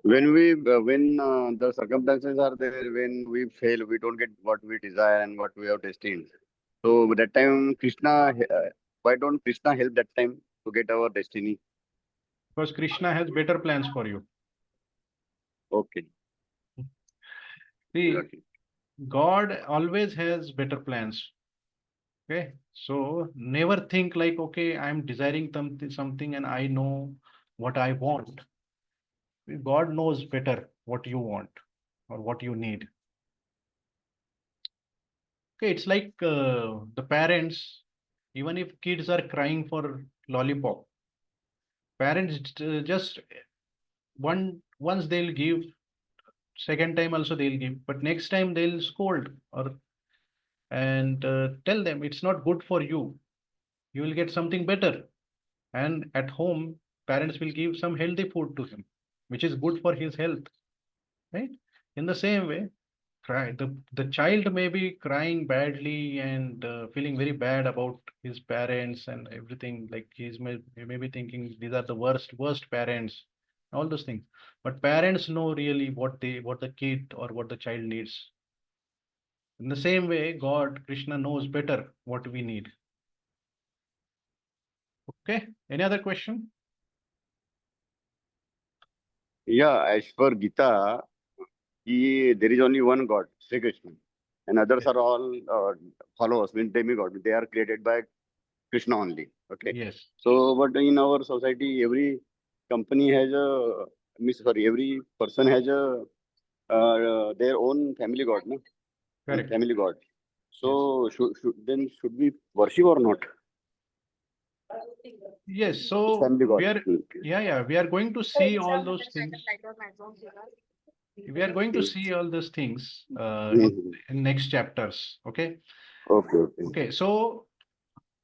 When the circumstances are there, when we fail, we don't get what we desire and what we have destined. So that time, why don't Krishna help that time to get our destiny? Because Krishna has better plans for you. Okay. See, Okay. God always has better plans. Okay, so never think like, okay, I'm desiring something and I know what I want. God knows better what you want or what you need. Okay, it's like the parents, even if kids are crying for lollipop, parents just once they'll give, second time also they'll give, but next time they'll scold or and tell them it's not good for you. You will get something better. And at home, parents will give some healthy food to him, which is good for his health, right? In the same way, the child may be crying badly and feeling very bad about his parents and everything. Like he may be thinking these are the worst parents, all those things. But parents know really what the kid or what the child needs. In the same way, God, Krishna knows better what we need. Okay, any other question? Yeah, as per Gita, there is only one God, Sri Krishna, and others are all followers, means demigod. They are created by Krishna only. Okay. Yes, So, but in our society, every company has a, every person has a their own family god, no? Own correct. family god. Yes. So, should we worship or not? Yes, so Family god. we are, we are going to see all those things. We are going to see all those things Mhm. in next chapters. Okay. Okay, okay. Okay. So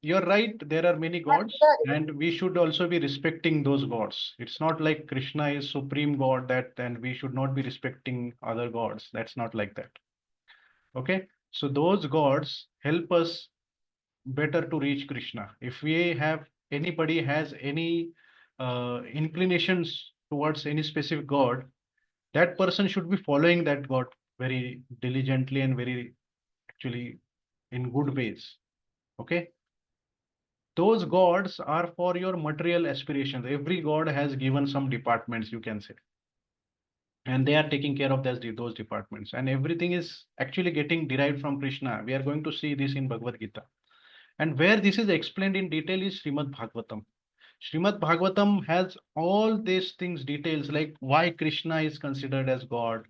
you're right. There are many gods, and we should also be respecting those gods. It's not like Krishna is supreme God that, and we should not be respecting other gods. That's not like that. Okay. So those gods help us better to reach Krishna. If we have anybody has any inclinations towards any specific god, that person should be following that god very diligently and very actually in good ways. Okay. Those gods are for your material aspirations. Every god has given some departments, you can say, and they are taking care of those departments. And everything is actually getting derived from Krishna. We are going to see this in Bhagavad Gita. And where this is explained in detail is Srimad Bhagavatam. Srimad Bhagavatam has all these things, details like why Krishna is considered as God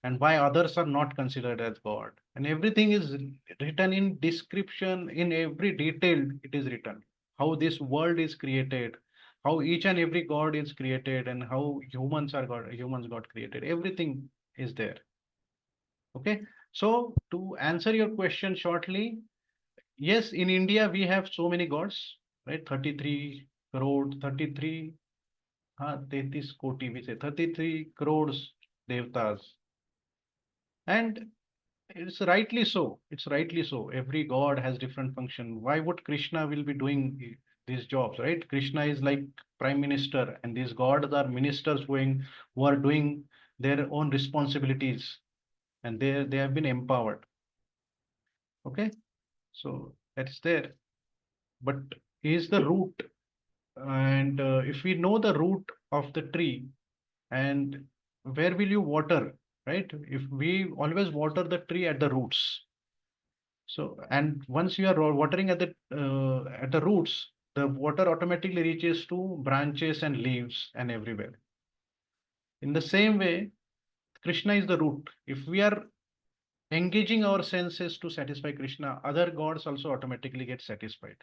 and why others are not considered as God. And everything is written in description, in every detail it is written. How this world is created, how each and every God is created, and how humans got created. Everything is there. Okay. So to answer your question shortly, yes, in India we have so many gods, right? 33 crore, 33, 33 koti, we say 33 crores devtas. And it's rightly so. It's rightly so. Every god has different function. Why would Krishna will be doing these jobs, right? Krishna is like prime minister, and these gods are ministers who are doing their own responsibilities, and they have been empowered. Okay, so that's there. But is the root, and if we know the root of the tree, and where will you water, right? If we always water the tree at the roots. So, and once you are watering at the roots, the water automatically reaches to branches and leaves and everywhere. In the same way, Krishna is the root. If we are engaging our senses to satisfy Krishna, other gods also automatically get satisfied.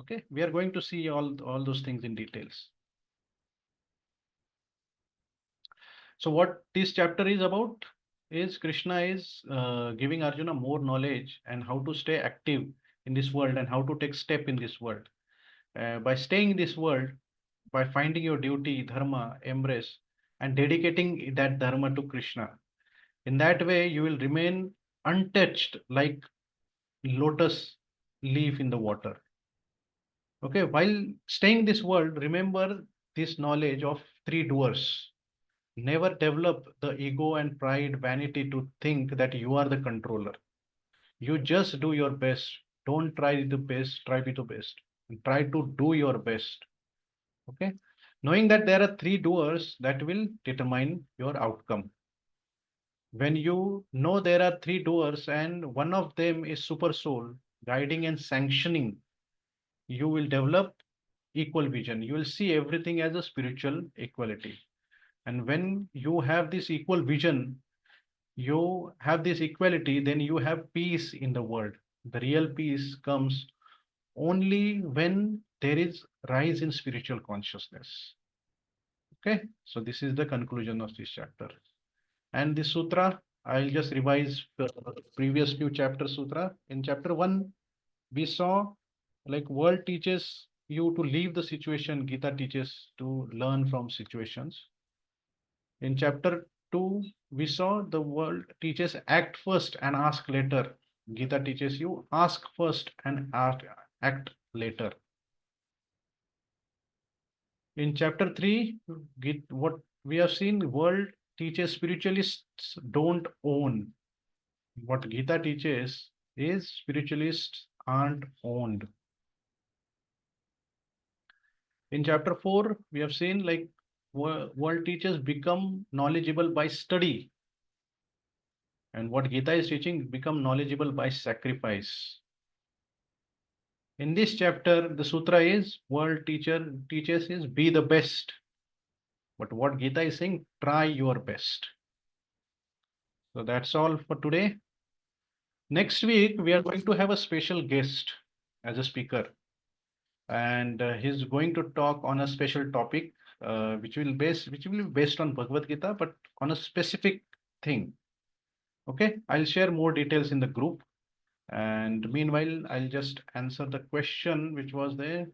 Okay, we are going to see all those things in details. So what this chapter is about is Krishna is giving Arjuna more knowledge and how to stay active in this world and how to take step in this world. By staying in this world, by finding your duty, dharma, embrace, and dedicating that dharma to Krishna. In that way, you will remain untouched like lotus leaf in the water. Okay, while staying in this world, remember this knowledge of three doers. Never develop the ego and pride, vanity to think that you are the controller. You just do your best. Don't try the best, try be the best. And try to do your best. Okay. Knowing that there are three doers that will determine your outcome. When you know there are three doers and one of them is super soul, guiding and sanctioning, you will develop equal vision. You will see everything as a spiritual equality. And when you have this equal vision, you have this equality, then you have peace in the world. The real peace comes only when there is rise in spiritual consciousness. Okay, so this is the conclusion of this chapter. And this sutra, I'll just revise the previous few chapter sutra. In chapter 1, we saw like world teaches you to leave the situation, Gita teaches to learn from situations. In chapter 2, we saw the world teaches act first and ask later. Gita teaches you ask first and act later. In chapter 3, what we have seen, world teaches spiritualists don't own. what Gita teaches is spiritualists aren't owned. In chapter 4, we have seen like world teachers become knowledgeable by study. And what Gita is teaching, become knowledgeable by sacrifice. In this chapter, the sutra is world teacher teaches is be the best. But what Gita is saying, try your best. So that's all for today. Next week, we are going to have a special guest as a speaker. And he's going to talk on a special topic, which will be based on Bhagavad Gita, but on a specific thing. Okay, I'll share more details in the group. And meanwhile, I'll just answer the question which was there.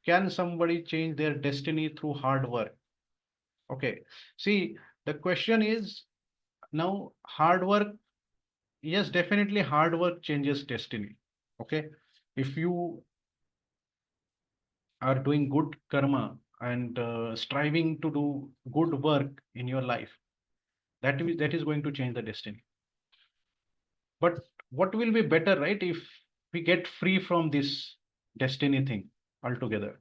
Can somebody change their destiny through hard work? Okay, see, the question is now hard work. Yes, definitely hard work changes destiny. Okay, if you are doing good karma and striving to do good work in your life, that is going to change the destiny. But what will be better, right? If we get free from this destiny thing altogether,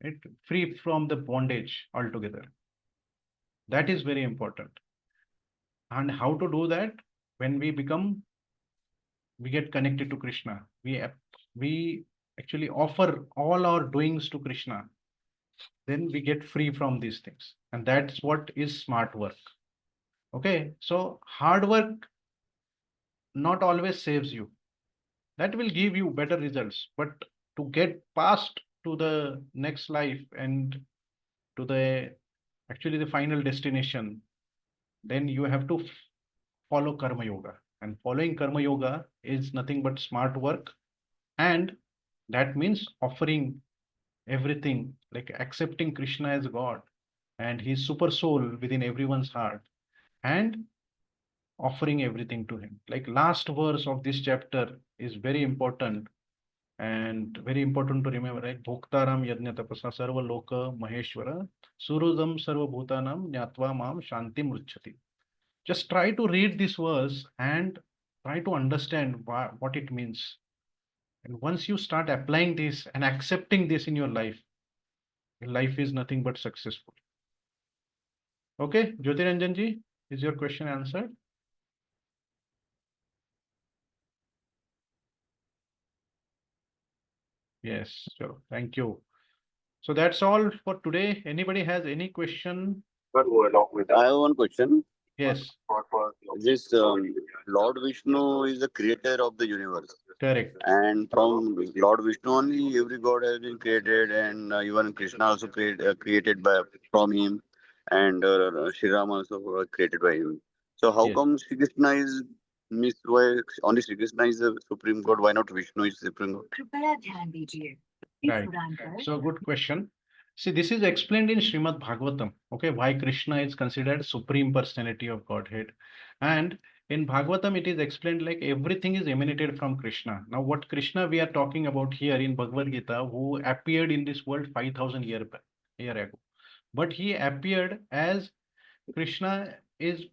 right? Free from the bondage altogether. That is very important. And how to do that? When we get connected to Krishna. We actually offer all our doings to Krishna. Then we get free from these things. And that's what is smart work. Okay, so hard work not always saves you. That will give you better results. But to get past to the next life and to the actually the final destination, then you have to follow Karma Yoga. And following Karma Yoga is nothing but smart work. And that means offering everything, like accepting Krishna as God and his super soul within everyone's heart, and offering everything to him. Like last verse of this chapter is very important and very important to remember, right? Bhoktaram yajna tapasa sarva loka maheshwara surudam sarva bhutanam nyatva mam shanti mruchati. Just try to read this verse and try to understand what it means. And once you start applying this and accepting this in your life is nothing but successful. Okay, Jyotiranjan ji, is your question answered? Yes, sure. Thank you. So that's all for today. Anybody has any question? I have one question. Yes, This Lord Vishnu is the creator of the universe. correct. And from Lord Vishnu only, every god has been created, and even Krishna also created from him, and Sri Ram also created by him. So how Yes. come Sri Krishna is why only Sri Krishna is the supreme god? Why not Vishnu is supreme god? कृपया ध्यान दीजिए इस Right. उड़ान पर So good question. See, this is explained in Srimad Bhagavatam. Okay, why Krishna is considered supreme personality of Godhead. And in Bhagavatam, it is explained like everything is emanated from Krishna. Now, what Krishna we are talking about here in Bhagavad Gita, who appeared in this world 5,000 year ago. But he appeared as Krishna is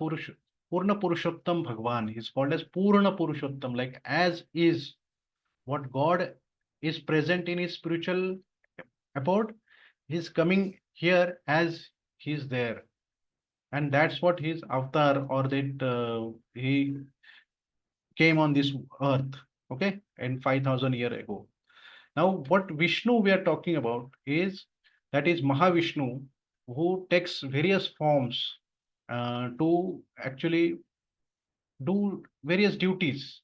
Purush, Purna Purushottam Bhagwan. He's called as Purna Purushottam, like as is what God is present in his spiritual abode, he's coming here as he's there. And that's what his avatar or that he came on this earth, okay, and 5,000 years ago. Now, what Vishnu we are talking about is that is Mahavishnu, who takes various forms to actually do various duties.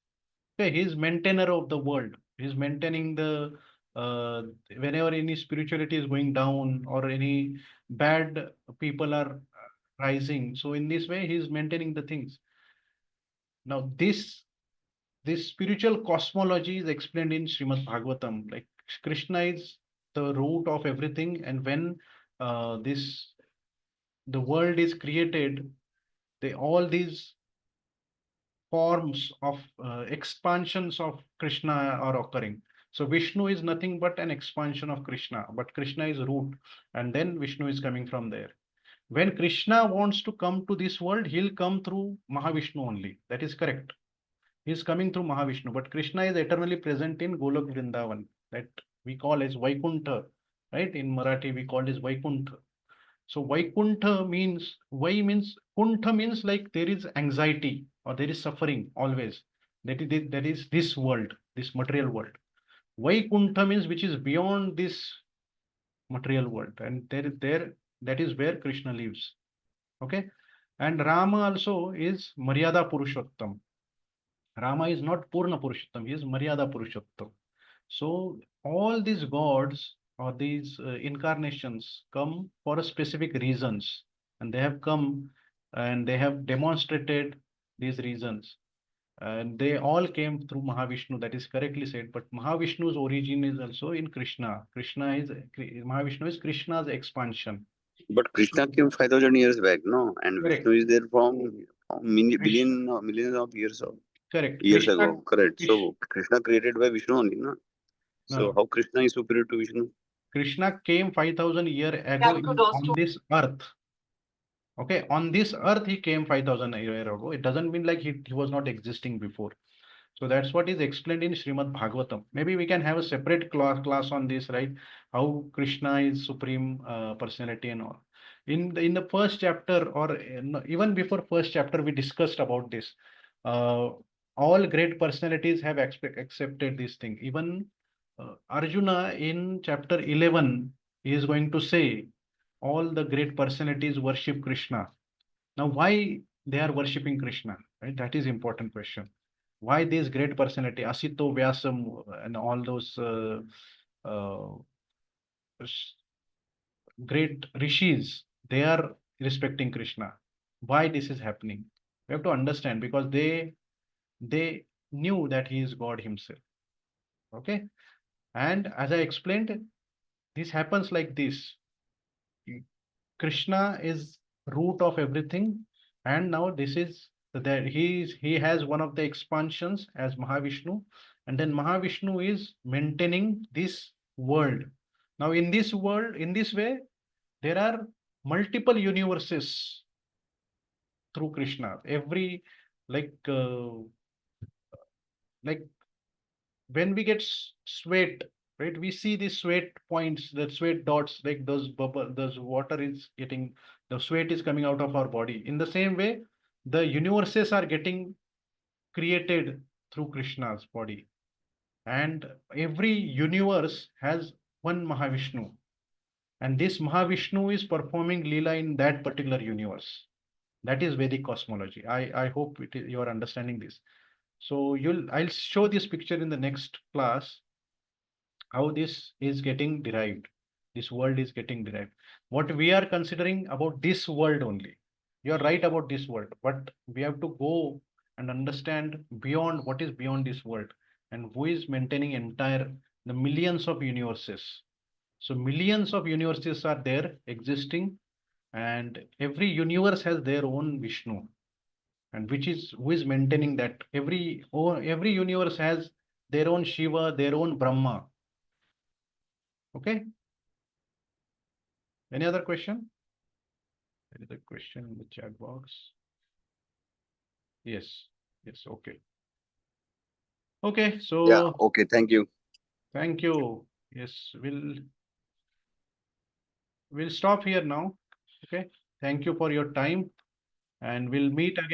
Okay, he's maintainer of the world. He's maintaining the whenever any spirituality is going down or any bad people are rising. So in this way, he's maintaining the things. Now this spiritual cosmology is explained in Srimad Bhagavatam. Like Krishna is the root of everything, and when the world is created, all these forms of expansions of Krishna are occurring. So Vishnu is nothing but an expansion of Krishna, but Krishna is root, and then Vishnu is coming from there. When Krishna wants to come to this world, he'll come through Mahavishnu only. That is correct. He's coming through Mahavishnu, but Krishna is eternally present in Golok Vrindavan, that we call as Vaikuntha, right? In Marathi, we call it Vaikuntha. So Vaikuntha means, Kuntha means like there is anxiety or there is suffering always. That is this world, this material world. Vaikuntha means which is beyond this material world, and that is where Krishna lives. Okay, and Rama also is Maryada Purushottam. Rama is not Purna Purushottam, he is Maryada Purushottam. So all these gods or these incarnations come for specific reasons, and they have come and they have demonstrated these reasons. And they all came through Mahavishnu, that is correctly said. But Mahavishnu's origin is also in Krishna. Mahavishnu is Krishna's expansion. But Krishna came 5,000 years back, no? And Correct. Vishnu is there from millions of years Correct. ago. Correct. So Krishna created by Vishnu only, no? So No. how Krishna is superior to Vishnu? Krishna came 5,000 years ago on this earth. Okay, on this earth he came 5,000 years ago. It doesn't mean like he was not existing before. So that's what is explained in Srimad Bhagavatam. Maybe we can have a separate class on this, right? How Krishna is supreme personality and all. In the first chapter, or even before first chapter, we discussed about this. All great personalities have accepted this thing. Even Arjuna in chapter 11 is going to say all the great personalities worship Krishna. Now, why they are worshipping Krishna? Right? That is important question. Why this great personality, Asito Vyasam, and all those great rishis, they are respecting Krishna. Why this is happening? We have to understand, because they knew that he is God himself. Okay, and as I explained, this happens like this. Krishna is root of everything, and now this is that he has one of the expansions as Mahavishnu, and then Mahavishnu is maintaining this world. Now in this world, in this way, there are multiple universes through Krishna. Every like when we get sweat, right? We see these sweat points, the sweat dots, like those bubble, those water is getting, the sweat is coming out of our body. In the same way, the universes are getting created through Krishna's body. And every universe has one Mahavishnu. And this Mahavishnu is performing Leela in that particular universe. That is Vedic cosmology. I hope you are understanding this. So I'll show this picture in the next class, how this is getting derived. This world is getting derived. What we are considering about this world only. You're right about this world, but we have to go and understand beyond what is beyond this world, and who is maintaining the millions of universes. So millions of universes are there existing, and every universe has their own Vishnu, and who is maintaining that. Every universe has their own Shiva, their own Brahma. Okay. Any other question? Any other question in the chat box? Yes. Yes. Okay. Okay. So Yeah. Okay. Thank you. thank you. Yes, we'll stop here now. Okay. Thank you for your time, and we'll meet again.